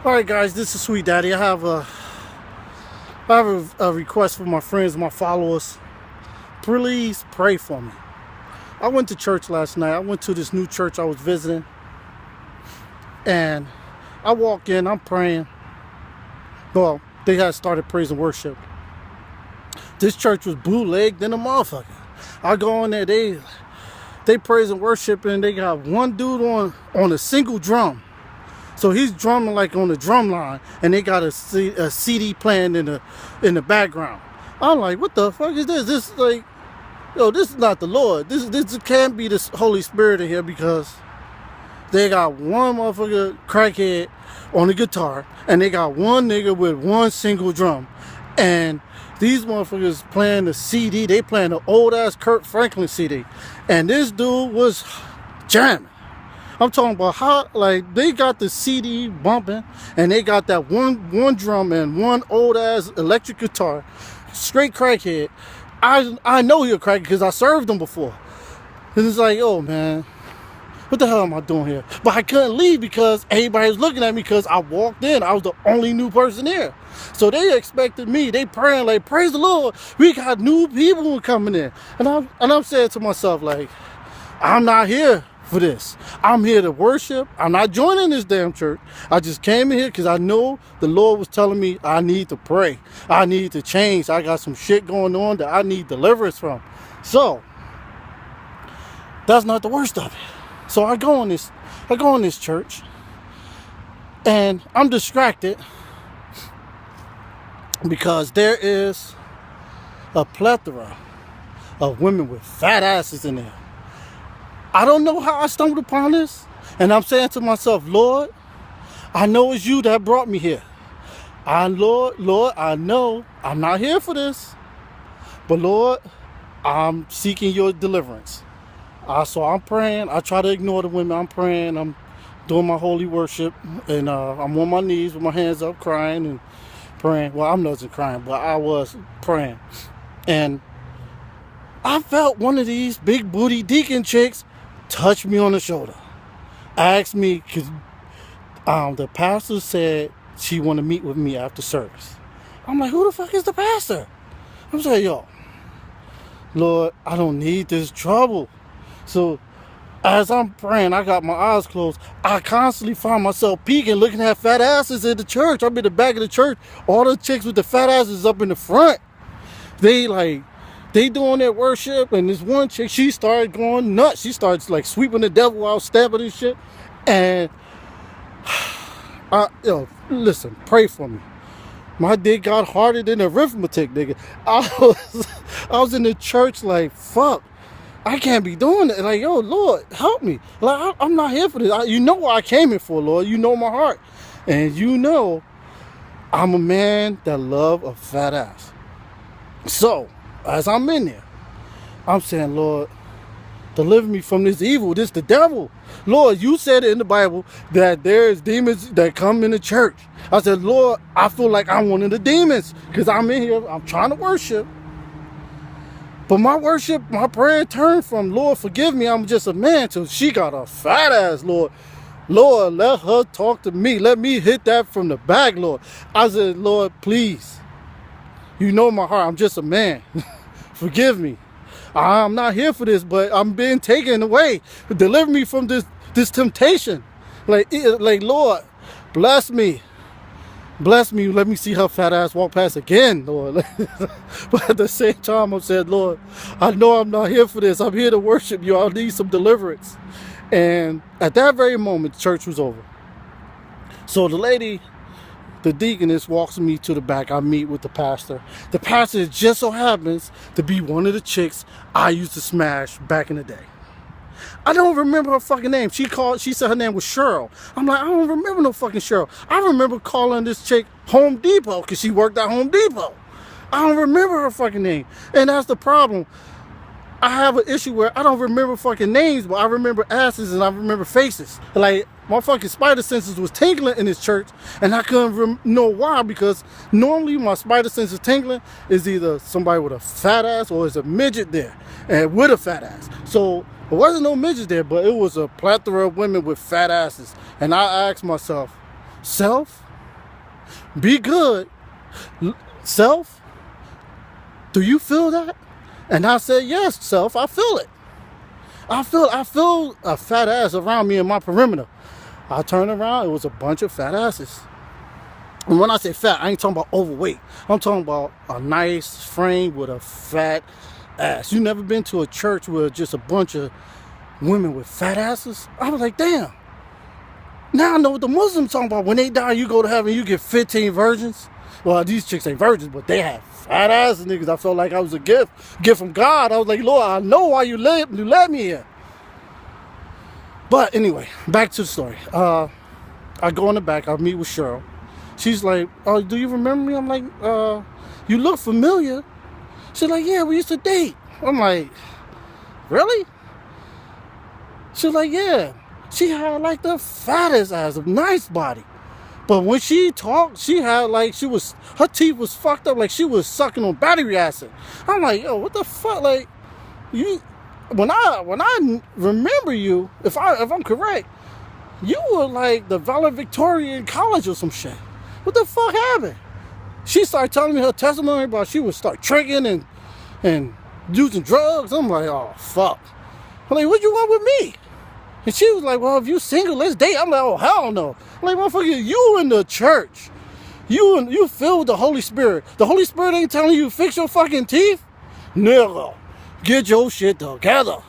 All right, guys, this is Sweetdaddy. I have a request for my friends, my followers. Please pray for me. I went to church last night. I went to this new church I was visiting, and I walk in. I'm praying. Well, they had started praise and worship. This church was bootlegged in a motherfucker. I go in there. They praise and worship, and they got one dude on a single drum. So he's drumming like on the drum line, and they got a CD playing in the background. I'm like, what the fuck is this? This is like, yo, this is not the Lord. This can't be the Holy Spirit in here, because they got one motherfucker crackhead on the guitar, and they got one nigga with one single drum, and these motherfuckers playing the CD. They playing the old ass Kurt Franklin CD, and this dude was jamming. I'm talking about how, like, they got the CD bumping, and they got that one drum and one old ass electric guitar, straight crackhead. I know he a crackhead because I served him before. And it's like, oh man, what the hell am I doing here? But I couldn't leave because everybody was looking at me because I walked in. I was the only new person there. So they expected me. They praying like, praise the Lord, we got new people coming in. And I'm saying to myself, like, I'm not here for this. I'm here to worship. I'm not joining this damn church. I just came in here because I know the Lord was telling me I need to pray. I need to change. I got some shit going on that I need deliverance from. So that's not the worst of it. So I go in this church, and I'm distracted because there is a plethora of women with fat asses in there. I don't know how I stumbled upon this, and I'm saying to myself, Lord, I know it's you that brought me here. Lord, I know I'm not here for this, but Lord, I'm seeking your deliverance. So I'm praying. I try to ignore the women. I'm praying. I'm doing my holy worship, and I'm on my knees with my hands up, crying and praying. Well, I wasn't crying, but I was praying, and I felt one of these big booty deacon chicks touch me on the shoulder. Asked me, because the pastor said she want to meet with me after service. I'm like, who the fuck is the pastor? I'm saying, yo, Lord, I don't need this trouble. So as I'm praying, I got my eyes closed. I constantly find myself peeking, looking at fat asses in the church. I'm in the back of the church. All the chicks with the fat asses up in the front. They doing their worship, and this one chick, she started going nuts. She starts like sweeping the devil out, stabbing and shit. And listen, pray for me. My dick got harder than arithmetic, nigga. I was in the church like, fuck, I can't be doing it. Like, yo, Lord, help me. Like, I'm not here for this. You know what I came here for, Lord. You know my heart, and you know I'm a man that love a fat ass. So as I'm in there, I'm saying, Lord, deliver me from this evil. This the devil. Lord, you said in the Bible that there's demons that come in the church. I said, Lord, I feel like I'm one of the demons because I'm in here. I'm trying to worship. But my worship, my prayer turned from, Lord, forgive me, I'm just a man, till she got a fat ass, Lord. Lord, let her talk to me. Let me hit that from the back, Lord. I said, Lord, please. You know my heart. I'm just a man. Forgive me. I'm not here for this, but I'm being taken away. Deliver me from this temptation. Like, Lord, bless me. Bless me. Let me see her fat ass walk past again, Lord. But at the same time, I'm saying, Lord, I know I'm not here for this. I'm here to worship you. I need some deliverance. And at that very moment, the church was over. So the lady, the deaconess, walks me to the back. I meet with the pastor. The pastor just so happens to be one of the chicks I used to smash back in the day. I don't remember her fucking name. She said her name was Cheryl. I'm like, I don't remember no fucking Cheryl. I remember calling this chick Home Depot because she worked at Home Depot. I don't remember her fucking name. And that's the problem. I have an issue where I don't remember fucking names, but I remember asses and I remember faces. Like, my fucking spider senses was tingling in this church, and I couldn't know why, because normally my spider senses tingling is either somebody with a fat ass or is a midget there and with a fat ass. So there wasn't no midgets there, but it was a plethora of women with fat asses. And I asked myself, self, Be good. Self, do you feel that? And I said, yes, self, I feel it. I feel a fat ass around me in my perimeter. I turned around, it was a bunch of fat asses. And when I say fat, I ain't talking about overweight. I'm talking about a nice frame with a fat ass. You never been to a church with just a bunch of women with fat asses? I was like, damn. Now I know what the Muslims talking about. When they die, you go to heaven, you get 15 virgins. Well, these chicks ain't virgins, but they have fat ass niggas. I felt like I was a gift from God. I was like, Lord, I know why you led me here. But anyway, back to the story. I go in the back. I meet with Cheryl. She's like, oh, do you remember me? I'm like, you look familiar. She's like, yeah, we used to date. I'm like, really? She's like, yeah. She had like the fattest ass, a nice body. But when she talked, she had like, her teeth was fucked up like she was sucking on battery acid. I'm like, yo, what the fuck? Like, when I remember you, if I'm correct, you were like the valedictorian in college or some shit. What the fuck happened? She started telling me her testimony about she would start tricking and using drugs. I'm like, oh fuck. I'm like, what you want with me? And she was like, well, if you single, let's date. I'm like, oh, hell no. I'm like, motherfucker, you in the church. You filled with the Holy Spirit. The Holy Spirit ain't telling you to fix your fucking teeth? Nigga, get your shit together.